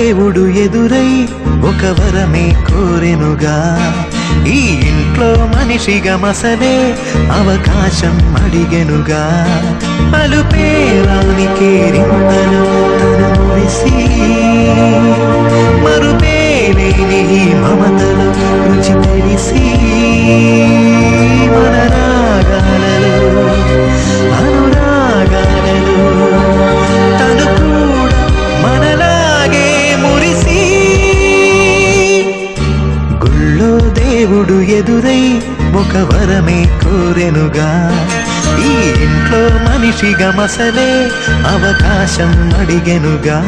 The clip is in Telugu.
దేవుడు ఎదురై ఒక వరమే కోరెనుగా, ఈ ఇంట్లో మనిషిగా మసలే అవకాశం అడిగెనుగా. అలుపేరాని కేరింతలు తను మురిసి, మరుపేలేని ఈ మమతలు రుచి తెలిసి, మన రాగాలలో అనురాగాలలో తను కూడా మనలాగే మురిసి. గుళ్ళో దేవుడు ఎదురై ఒక వరమే కోరెనుగా, ఈ ఇంట్లో మనిషిగా మసలే అవకాశం అడిగెనుగా.